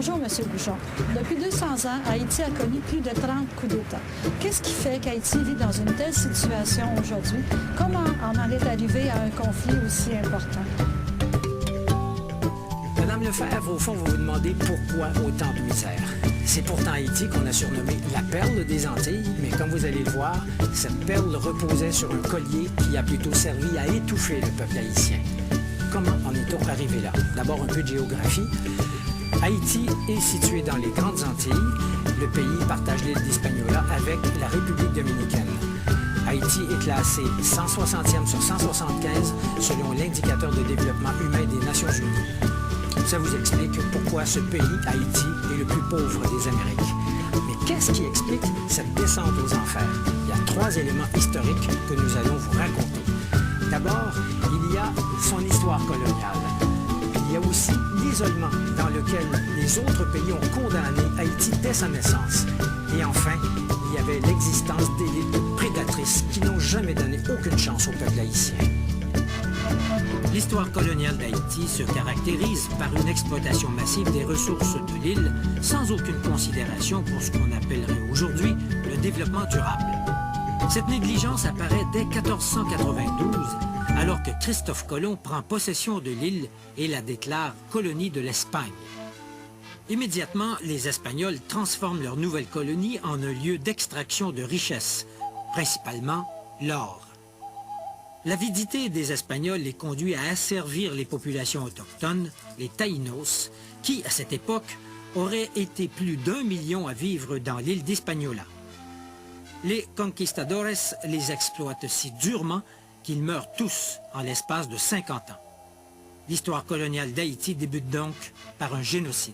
Bonjour, M. Bouchon. Depuis 200 ans, Haïti a connu plus de 30 coups d'État. Qu'est-ce qui fait qu'Haïti vit dans une telle situation aujourd'hui? Comment on en est arrivé à un conflit aussi important? Madame Lefebvre, au fond, vous vous demandez pourquoi autant de misère. C'est pourtant Haïti qu'on a surnommé la perle des Antilles, mais comme vous allez le voir, cette perle reposait sur un collier qui a plutôt servi à étouffer le peuple haïtien. Comment en est-on arrivé là? D'abord, un peu de géographie. Haïti est situé dans les Grandes Antilles. Le pays partage l'île d'Hispaniola avec la République dominicaine. Haïti est classé 160e sur 175 selon l'indicateur de développement humain des Nations Unies. Ça vous explique pourquoi ce pays, Haïti, est le plus pauvre des Amériques. Mais qu'est-ce qui explique cette descente aux enfers? Il y a 3 éléments historiques que nous allons vous raconter. D'abord, il y a son histoire coloniale. Il y a aussi l'isolement dans lequel les autres pays ont condamné Haïti dès sa naissance. Et enfin, il y avait l'existence d'élites prédatrices qui n'ont jamais donné aucune chance au peuple haïtien. L'histoire coloniale d'Haïti se caractérise par une exploitation massive des ressources de l'île sans aucune considération pour ce qu'on appellerait aujourd'hui le développement durable. Cette négligence apparaît dès 1492, alors que Christophe Colomb prend possession de l'île et la déclare colonie de l'Espagne. Immédiatement, les Espagnols transforment leur nouvelle colonie en un lieu d'extraction de richesses, principalement l'or. L'avidité des Espagnols les conduit à asservir les populations autochtones, les Taïnos, qui, à cette époque, auraient été plus d'1 million à vivre dans l'île d'Hispaniola. Les conquistadores les exploitent si durement qu'ils meurent tous en l'espace de 50 ans. L'histoire coloniale d'Haïti débute donc par un génocide.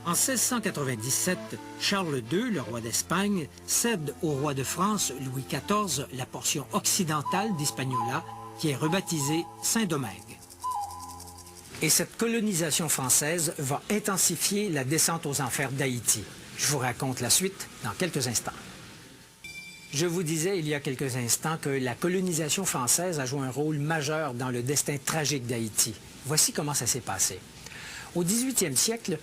En 1697, Charles II, le roi d'Espagne, cède au roi de France, Louis XIV, la portion occidentale d'Hispaniola, qui est rebaptisée Saint-Domingue. Et cette colonisation française va intensifier la descente aux enfers d'Haïti. Je vous raconte la suite dans quelques instants. Je vous disais il y a quelques instants que la colonisation française a joué un rôle majeur dans le destin tragique d'Haïti. Voici comment ça s'est passé. Au 18e siècle,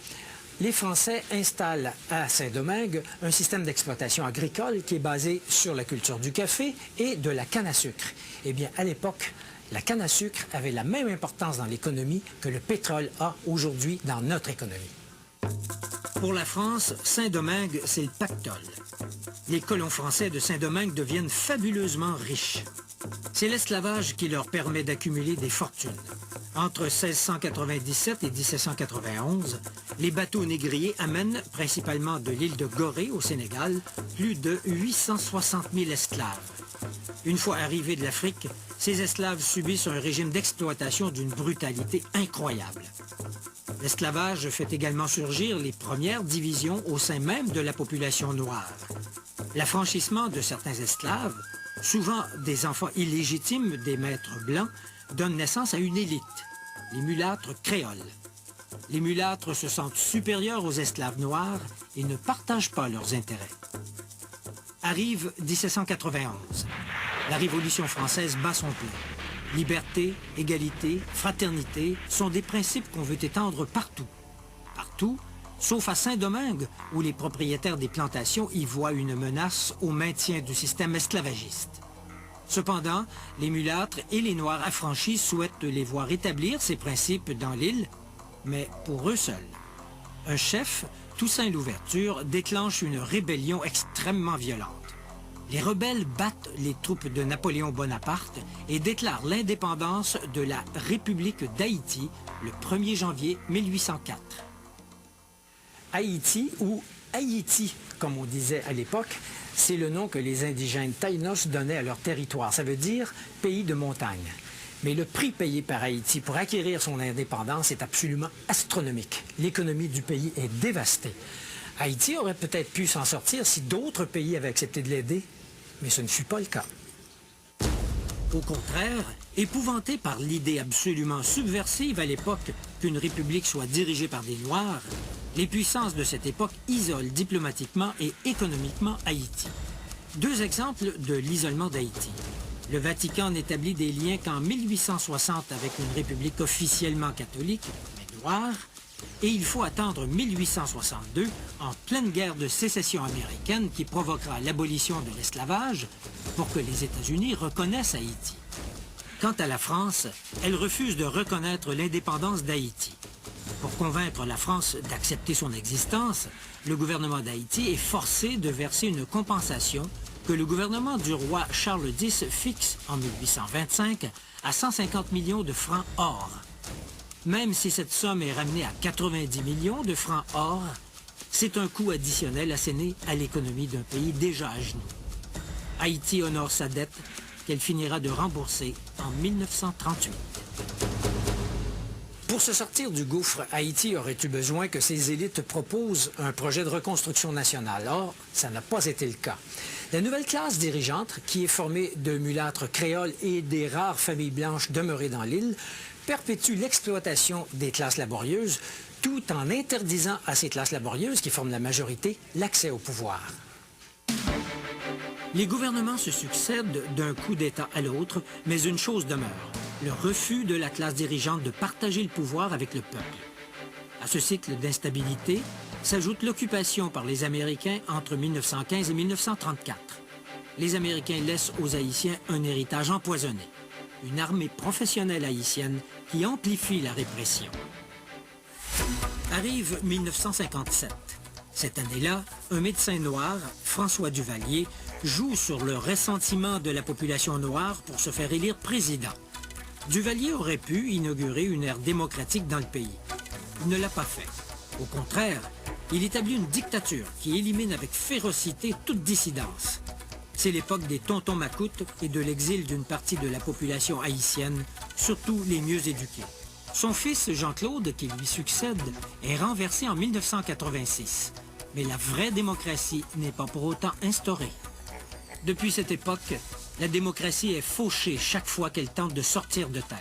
les Français installent à Saint-Domingue un système d'exploitation agricole qui est basé sur la culture du café et de la canne à sucre. Eh bien, à l'époque, la canne à sucre avait la même importance dans l'économie que le pétrole a aujourd'hui dans notre économie. Pour la France, Saint-Domingue, c'est le pactole. Les colons français de Saint-Domingue deviennent fabuleusement riches. C'est l'esclavage qui leur permet d'accumuler des fortunes. Entre 1697 et 1791, les bateaux négriers amènent, principalement de l'île de Gorée au Sénégal, plus de 860 000 esclaves. Une fois arrivés de l'Afrique, ces esclaves subissent un régime d'exploitation d'une brutalité incroyable. L'esclavage fait également surgir les premières divisions au sein même de la population noire. L'affranchissement de certains esclaves, souvent des enfants illégitimes des maîtres blancs, donne naissance à une élite, les mulâtres créoles. Les mulâtres se sentent supérieurs aux esclaves noirs et ne partagent pas leurs intérêts. Arrive 1791. La Révolution française bat son plein. Liberté, égalité, fraternité sont des principes qu'on veut étendre partout. Partout, sauf à Saint-Domingue, où les propriétaires des plantations y voient une menace au maintien du système esclavagiste. Cependant, les mulâtres et les Noirs affranchis souhaitent les voir établir ces principes dans l'île, mais pour eux seuls. Un chef, Toussaint Louverture, déclenche une rébellion extrêmement violente. Les rebelles battent les troupes de Napoléon Bonaparte et déclarent l'indépendance de la République d'Haïti le 1er janvier 1804. Haïti, ou Haïti, comme on disait à l'époque, c'est le nom que les indigènes Taïnos donnaient à leur territoire. Ça veut dire pays de montagne. Mais le prix payé par Haïti pour acquérir son indépendance est absolument astronomique. L'économie du pays est dévastée. Haïti aurait peut-être pu s'en sortir si d'autres pays avaient accepté de l'aider, mais ce ne fut pas le cas. Au contraire, épouvantés par l'idée absolument subversive à l'époque qu'une république soit dirigée par des Noirs, les puissances de cette époque isolent diplomatiquement et économiquement Haïti. 2 exemples de l'isolement d'Haïti. Le Vatican n'établit des liens qu'en 1860 avec une république officiellement catholique, mais noire, Et il faut attendre 1862, en pleine guerre de sécession américaine qui provoquera l'abolition de l'esclavage, pour que les États-Unis reconnaissent Haïti. Quant à la France, elle refuse de reconnaître l'indépendance d'Haïti. Pour convaincre la France d'accepter son existence, le gouvernement d'Haïti est forcé de verser une compensation que le gouvernement du roi Charles X fixe en 1825 à 150 millions de francs or. Même si cette somme est ramenée à 90 millions de francs or, c'est un coût additionnel asséné à l'économie d'un pays déjà à genoux. Haïti honore sa dette qu'elle finira de rembourser en 1938. Pour se sortir du gouffre, Haïti aurait eu besoin que ses élites proposent un projet de reconstruction nationale. Or, ça n'a pas été le cas. La nouvelle classe dirigeante, qui est formée de mulâtres créoles et des rares familles blanches demeurées dans l'île, perpétue l'exploitation des classes laborieuses, tout en interdisant à ces classes laborieuses, qui forment la majorité, l'accès au pouvoir. Les gouvernements se succèdent d'un coup d'État à l'autre, mais une chose demeure, le refus de la classe dirigeante de partager le pouvoir avec le peuple. À ce cycle d'instabilité s'ajoute l'occupation par les Américains entre 1915 et 1934. Les Américains laissent aux Haïtiens un héritage empoisonné, une armée professionnelle haïtienne qui amplifie la répression. Arrive 1957. Cette année-là, un médecin noir, François Duvalier, joue sur le ressentiment de la population noire pour se faire élire président. Duvalier aurait pu inaugurer une ère démocratique dans le pays. Il ne l'a pas fait. Au contraire, il établit une dictature qui élimine avec férocité toute dissidence. C'est l'époque des tontons macoutes et de l'exil d'une partie de la population haïtienne, surtout les mieux éduqués. Son fils, Jean-Claude, qui lui succède, est renversé en 1986. Mais la vraie démocratie n'est pas pour autant instaurée. Depuis cette époque, la démocratie est fauchée chaque fois qu'elle tente de sortir de terre.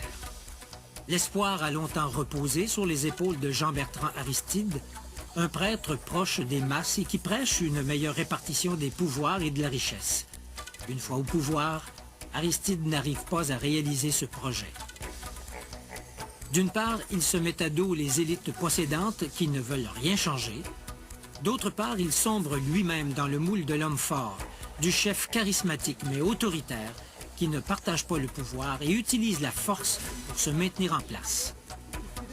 L'espoir a longtemps reposé sur les épaules de Jean-Bertrand Aristide, un prêtre proche des masses et qui prêche une meilleure répartition des pouvoirs et de la richesse. Une fois au pouvoir, Aristide n'arrive pas à réaliser ce projet. D'une part, il se met à dos les élites possédantes qui ne veulent rien changer. D'autre part, il sombre lui-même dans le moule de l'homme fort, du chef charismatique mais autoritaire qui ne partage pas le pouvoir et utilise la force pour se maintenir en place.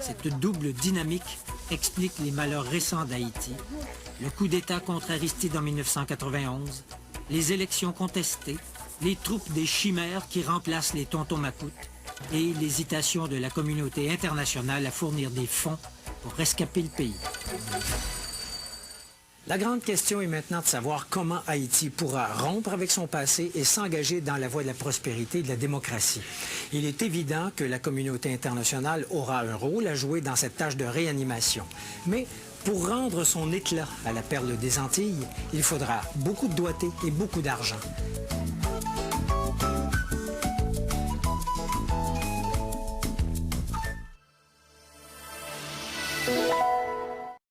Cette double dynamique explique les malheurs récents d'Haïti, le coup d'État contre Aristide en 1991, les élections contestées, les troupes des chimères qui remplacent les tontons macoutes et l'hésitation de la communauté internationale à fournir des fonds pour rescaper le pays. La grande question est maintenant de savoir comment Haïti pourra rompre avec son passé et s'engager dans la voie de la prospérité et de la démocratie. Il est évident que la communauté internationale aura un rôle à jouer dans cette tâche de réanimation. Mais pour rendre son éclat à la perle des Antilles, il faudra beaucoup de doigté et beaucoup d'argent.